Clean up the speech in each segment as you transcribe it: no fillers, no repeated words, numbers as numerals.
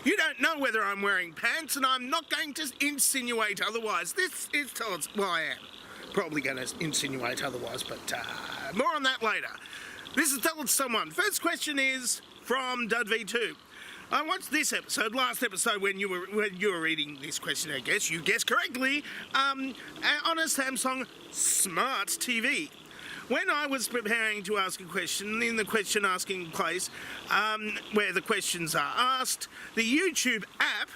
You don't know whether I'm wearing pants, and I'm not going to insinuate otherwise. This is Todd's... Well, I am probably going to insinuate otherwise, but more on that later. This is Tell It to Someone. First question is from Dud V2. I watched this episode, last episode, when you were reading this question, I guess. You guessed correctly, on a Samsung Smart TV. When I was preparing to ask a question, in the question asking place, where the questions are asked, the YouTube app,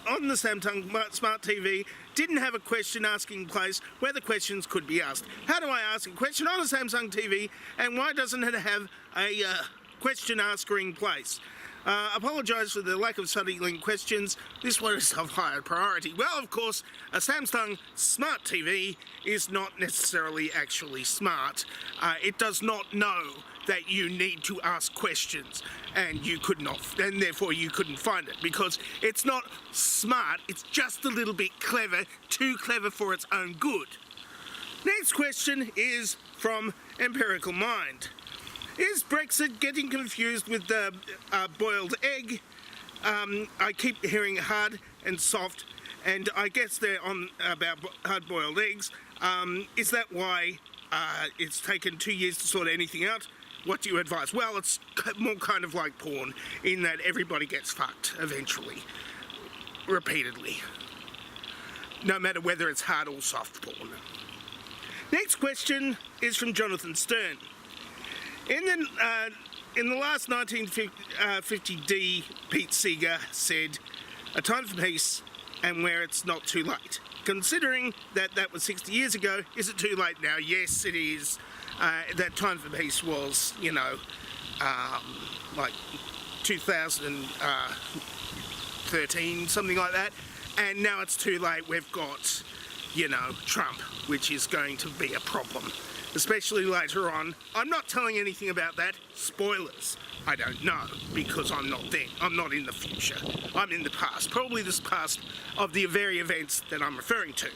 on the Samsung Smart TV didn't have a question asking place where the questions could be asked. How do I ask a question on a Samsung TV, and why doesn't it have a question asking place? Apologise for the lack of study-linked questions. This one is of higher priority. Well, of course, a Samsung Smart TV is not necessarily actually smart. It does not know that you need to ask questions, and you could not, and therefore you couldn't find it, because it's not smart, it's just a little bit clever, too clever for its own good. Next question is from Empirical Mind. Is Brexit getting confused with the boiled egg? I keep hearing hard and soft, and I guess they're on about hard-boiled eggs. Is that why it's taken 2 years to sort anything out? What do you advise? Well, it's more kind of like porn, in that everybody gets fucked eventually, repeatedly, no matter whether it's hard or soft porn. Next question is from Jonathan Stern. In the last 1950D, Pete Seeger said, "A time for peace, and where it's not too late." Considering that was 60 years ago, is it too late now? Yes, it is. That time for peace was, like 2013, something like that. And now it's too late. We've got, Trump, which is going to be a problem, especially later on. I'm not telling anything about that. Spoilers. I don't know, because I'm not there. I'm not in the future. I'm in the past. Probably this past of the very events that I'm referring to.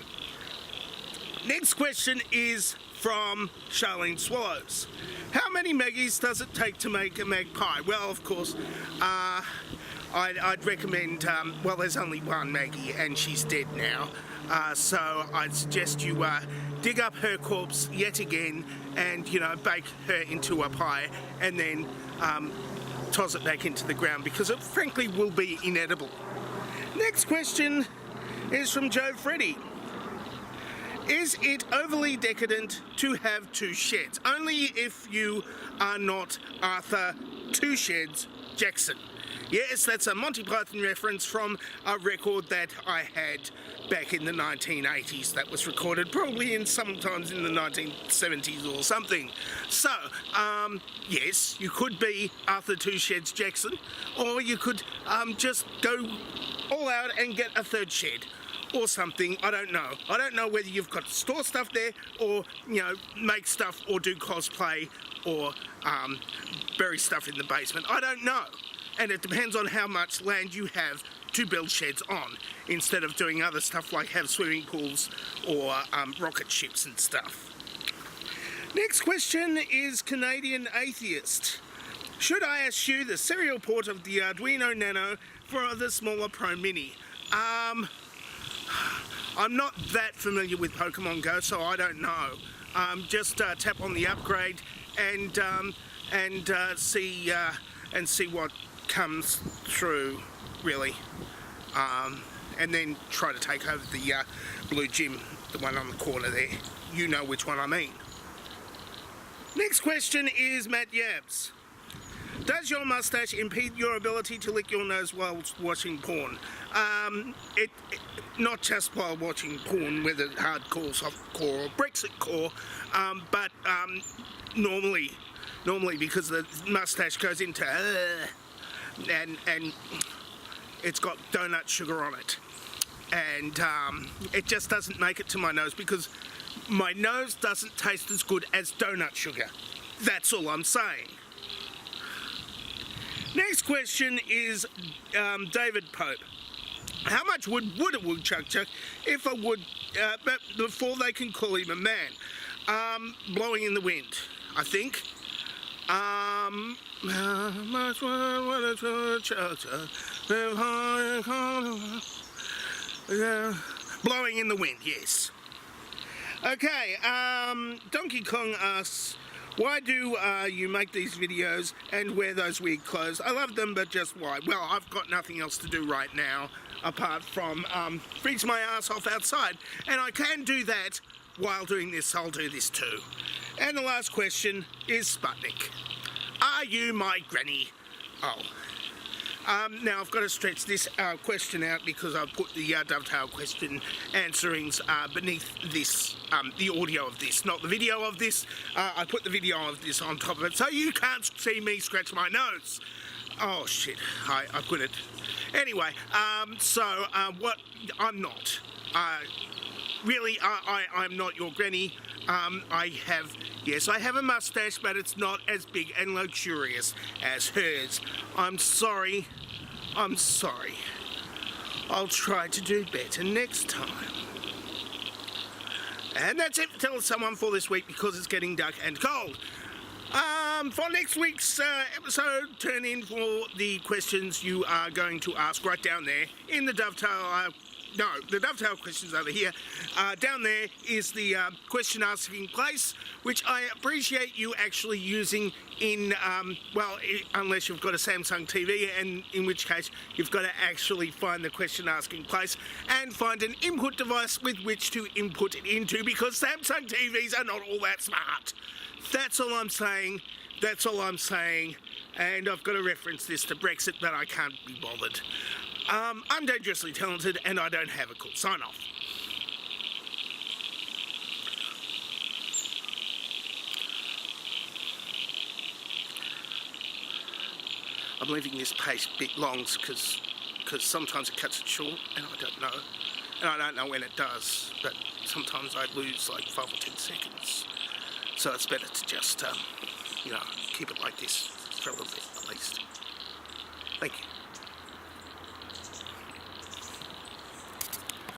Next question is from Charlene Swallows. How many Maggies does it take to make a magpie? Well, of course, I'd recommend, there's only one Maggie, and she's dead now. So I'd suggest you dig up her corpse yet again and, bake her into a pie, and then toss it back into the ground, because it frankly will be inedible. Next question is from Joe Freddy. Is it overly decadent to have two sheds? Only if you are not Arthur Two Sheds Jackson. Yes, that's a Monty Python reference from a record that I had back in the 1980s that was recorded probably sometimes in the 1970s or something. So, yes, you could be Arthur Two Sheds Jackson, or you could just go all out and get a third shed or something. I don't know. I don't know whether you've got to store stuff there, or, make stuff, or do cosplay, or bury stuff in the basement. I don't know. And it depends on how much land you have to build sheds on, instead of doing other stuff like have swimming pools or rocket ships and stuff. Next question is Canadian Atheist. Should I eschew the serial port of the Arduino Nano for the smaller Pro Mini? I'm not that familiar with Pokemon Go, so I don't know. Just tap on the upgrade and see what comes through, really. And then try to take over the blue gym, the one on the corner there. You know which one I mean. Next question is Matt Yabs. Does your mustache impede your ability to lick your nose while watching porn? Not just while watching porn, whether hardcore, softcore, or Brexit core, but normally, because the mustache goes into and it's got donut sugar on it, and it just doesn't make it to my nose, because my nose doesn't taste as good as donut sugar. That's all I'm saying. Next question is David Pope. How much wood would a woodchuck chuck if a wood, before they can call him a man? Blowing in the wind, I think. Blowing in the wind, yes. Okay, Donkey Kong asks, why do you make these videos and wear those weird clothes? I love them, but just why? Well, I've got nothing else to do right now apart from freeze my ass off outside. And I can do that while doing this, I'll do this too. And the last question is Sputnik. Are you my granny? Oh. Now I've got to stretch this question out because I've put the dovetail question answerings beneath this, the audio of this, not the video of this. I put the video of this on top of it so you can't see me scratch my nose. Oh shit, I put it. Anyway, what, I'm not. Really, I'm not your granny. Yes, I have a mustache, but it's not as big and luxurious as hers. I'm sorry. I'll try to do better next time. And that's it for Tell Someone for this week because it's getting dark and cold. For next week's episode, turn in for the questions you are going to ask right down there in the dovetail. The dovetail question's over here. Down there is the question asking place, which I appreciate you actually using in, unless you've got a Samsung TV, and in which case you've got to actually find the question asking place and find an input device with which to input it into, because Samsung TVs are not all that smart. That's all I'm saying. And I've got to reference this to Brexit, but I can't be bothered. I'm dangerously talented and I don't have a cool sign off. I'm leaving this pace a bit long because sometimes it cuts it short and I don't know. And I don't know when it does, but sometimes I lose like 5 or 10 seconds. So it's better to just, keep it like this for a little bit at least. Thank you.